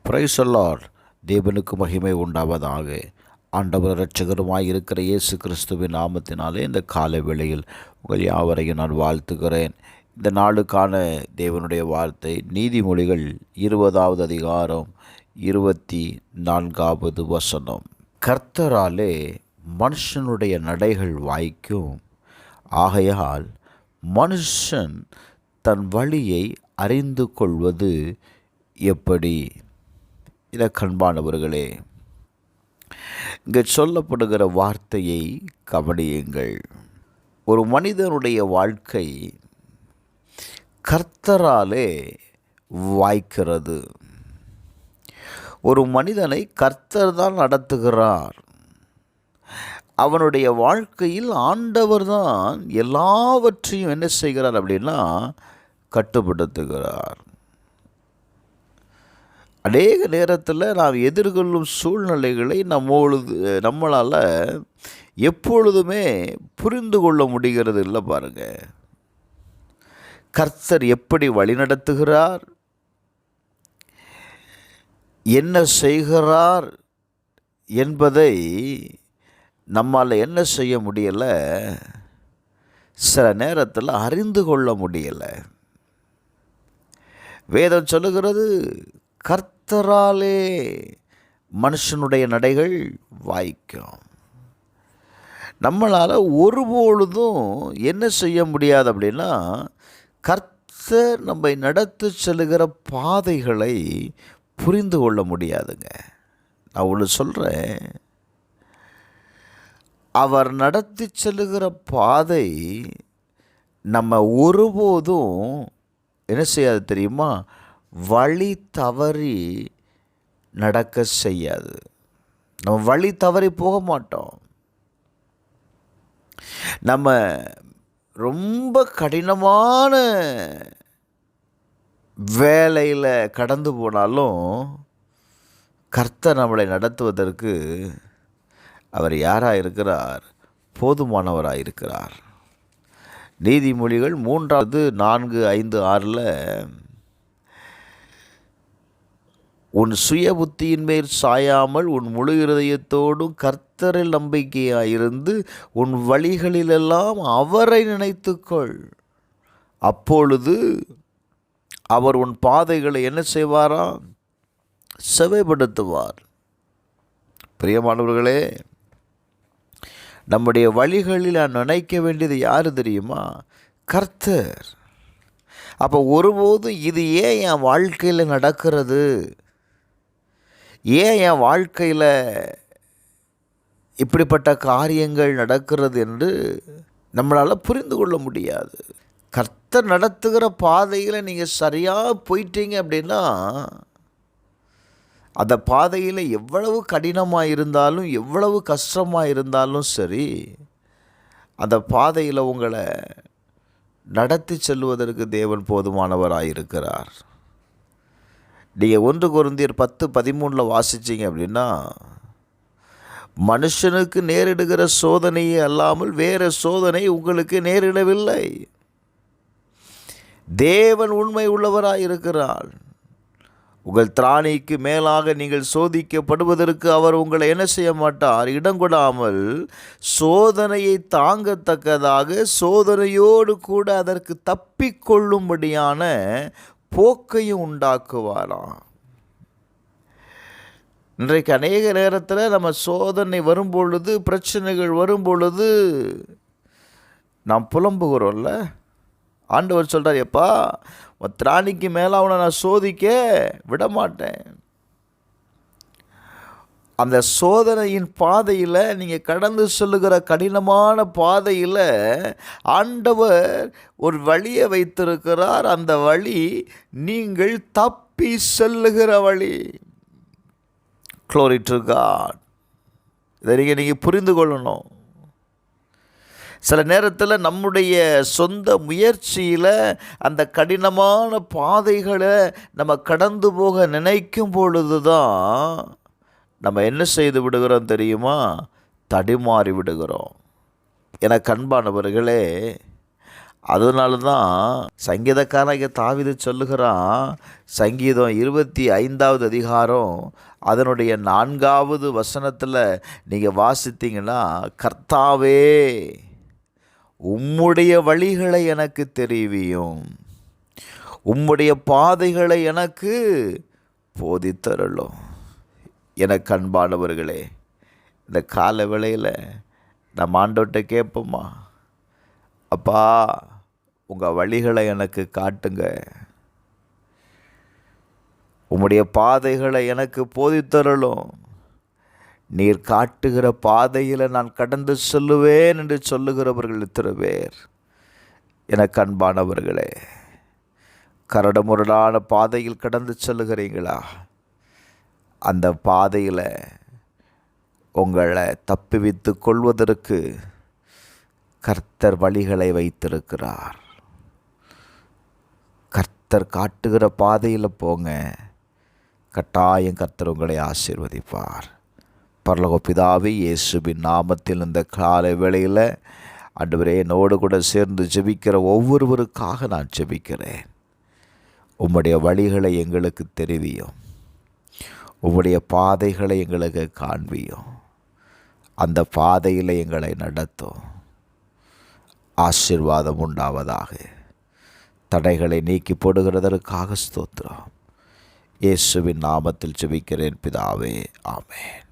Praise the Lord. தேவனுக்கு மகிமை உண்டாவதாக. ஆண்டவர் இரட்சகருமாய் இருக்கிற இயேசு கிறிஸ்துவின் நாமத்தினாலே இந்த காலை வேளையில் உங்கள் யாவரையும் நான் வாழ்த்துகிறேன். இந்த நாளுக்கான தேவனுடைய வார்த்தை நீதிமொழிகள் 20வது அதிகாரம் 24வது வசனம். கர்த்தராலே மனுஷனுடைய நடைகள் வாய்க்கும், ஆகையால் மனுஷன் தன் வழியை அறிந்து கொள்வது எப்படி? இதை கண்பானவர்களே, இங்கே சொல்லப்படுகிற வார்த்தையை கவனியுங்கள். ஒரு மனிதனுடைய வாழ்க்கை கர்த்தராலே வாய்க்கிறது. ஒரு மனிதனை கர்த்தர் தான் நடத்துகிறார். அவனுடைய வாழ்க்கையில் ஆண்டவர் தான் எல்லாவற்றையும் என்ன செய்கிறார் அப்படின்னா கட்டுப்படுத்துகிறார். அநேக நேரத்தில் நாம் எதிர்கொள்ளும் சூழ்நிலைகளை நம்மளால் எப்பொழுதுமே புரிந்து கொள்ள முடிகிறது இல்லை. பாருங்க, கர்த்தர் எப்படி வழிநடத்துகிறார், என்ன செய்கிறார் என்பதை நம்மால் என்ன செய்ய முடியலை, சில நேரத்தில் அறிந்து கொள்ள முடியலை. வேதம் சொல்லுகிறது, கர்த்தராலே மனுஷனுடைய நடைகள் வாய்க்கும். நம்மளால் ஒருபொழுதும் என்ன செய்ய முடியாது அப்படின்னா, கர்த்தர் நம்மை நடத்தி செல்லுகிற பாதைகளை புரிந்து கொள்ள முடியாதுங்க. நான் ஒன்று சொல்கிறேன், அவர் நடத்தி செல்லுகிற பாதை நம்ம ஒருபோதும் என்ன செய்யாது தெரியுமா? வழி தவறி நடக்க செய்யாது. நம்ம வழி தவறி போக மாட்டோம். நம்ம ரொம்ப கடினமான வேலையில் கடந்து போனாலும் கர்த்தர் நம்மளை நடத்துவதற்கு அவர் யாராக இருக்கிறார்? போதுமானவராக இருக்கிறார். நீதிமொழிகள் 3:4-5-6 உன் சுய புத்தியின் மேல் சாயாமல் உன் முழு இருதயத்தோடும் கர்த்தரில் நம்பிக்கையாயிருந்து உன் வழிகளிலெல்லாம் அவரை நினைத்துக்கொள். அப்பொழுது அவர் உன் பாதைகளை என்ன செய்வாராம்? செவைப்படுத்துவார். பிரியமானவர்களே, நம்முடைய வழிகளில் நான் நினைக்க வேண்டியது யார் தெரியுமா? கர்த்தர். அப்போ ஒருபோதும் இது ஏன் என் வாழ்க்கையில் நடக்கிறது, ஏன் என் வாழ்க்கையில் இப்படிப்பட்ட காரியங்கள் நடக்கிறது என்று நம்மளால் புரிந்து கொள்ள முடியாது. கர்த்தர் நடத்துகிற பாதையில் நீங்கள் சரியாக போயிட்டீங்க அப்படின்னா, அந்த பாதையில் எவ்வளவு கடினமாக இருந்தாலும் எவ்வளவு கஷ்டமாக இருந்தாலும் சரி, அந்த பாதையில் உங்களை நடத்தி செல்வதற்கு தேவன் போதுமானவராக இருக்கிறார். நீங்கள் 1 கொரிந்தியர் 10:13 வாசிச்சிங்க அப்படின்னா, மனுஷனுக்கு நேரிடுகிற சோதனையே அல்லாமல் வேறு சோதனை உங்களுக்கு நேரிடவில்லை. தேவன் உண்மை உள்ளவராக இருக்கிறார். உங்கள் திராணிக்கு மேலாக நீங்கள் சோதிக்கப்படுவதற்கு அவர் உங்களை என்ன செய்ய மாட்டார்? இடங்கொடாமல் சோதனையை தாங்கத்தக்கதாக சோதனையோடு கூட அதற்கு தப்பிக்கொள்ளும்படியான போக்கையும் உண்டாக்குவாராம். இன்றைக்கு அநேக நேரத்தில் நம்ம சோதனை வரும்பொழுது, பிரச்சனைகள் வரும்பொழுது நாம் புலம்புகிறோம்ல. ஆண்டவர் சொல்கிறார், எப்பா திராணிக்கு மேலே அவனை நான் சோதிக்க விடமாட்டேன். அந்த சோதனையின் பாதையில் நீங்கள் கடந்து செல்லுகிற கடினமான பாதையில் ஆண்டவர் ஒரு வழியை வைத்திருக்கிறார். அந்த வழி நீங்கள் தப்பி செல்லுகிற வழி. Glory to God. இதை நீங்கள் புரிந்து கொள்ளணும். சில நேரத்தில் நம்முடைய சொந்த முயற்சியில் அந்த கடினமான பாதைகளை நம்ம கடந்து போக நினைக்கும் பொழுது தான் நம்ம என்ன செய்து விடுகிறோம் தெரியுமா? தடுமாறி விடுகிறோம். எனக்கு அன்பானவர்களே, அதனால தான் சங்கீதக்காரனாகிய தாவீது சொல்லுகிறான், சங்கீதம் 25வது அதிகாரம் அதனுடைய 4வது வசனத்தில் நீங்கள் வாசித்தீங்கன்னா, கர்த்தாவே உம்முடைய வழிகளை எனக்கு தெரிவியும், உம்முடைய பாதைகளை எனக்கு போதித்தருளும். எனக்கு அன்பானவர்களே, இந்த கால வேளையில் நம்ம ஆண்டவர்கிட்ட கேட்போமா, அப்பா உங்கள் வழிகளை எனக்கு காட்டுங்க, உம்முடைய பாதைகளை எனக்கு போதித்தருளும், நீர் காட்டுகிற பாதையில் நான் கடந்து செல்லுவேன் என்று சொல்லுகிறவர்கள் எத்தனை பேர்? எனக்கு அன்பானவர்களே, கரடுமுரடான பாதையில் கடந்து செல்லுகிறீங்களா? அந்த பாதையில் உங்களை தப்புவித்து கொள்வதற்கு கர்த்தர் வழிகளை வைத்திருக்கிறார். கர்த்தர் காட்டுகிற பாதையில் போங்க, கட்டாயம் கர்த்தர் உங்களை ஆசீர்வதிப்பார். பரலோக பிதாவே, இயேசுவின் நாமத்தில் இந்த காலை வேளையில் ஆண்டவரே, என்னோடு கூட சேர்ந்து ஜெபிக்கிற ஒவ்வொருவருக்காக நான் ஜெபிக்கிறேன். உம்முடைய வழிகளை எங்களுக்கு தெரிவியும், உம்முடைய பாதைகளை எங்களுக்கு காண்பியும், அந்த பாதையில் எங்களை நடத்தும். ஆசீர்வாதம் உண்டாவதாக. தடைகளை நீக்கி போடுகிறதற்காக ஸ்தோத்திரம். இயேசுவின் நாமத்தில் ஜெபிக்கிறேன் பிதாவே, ஆமென்.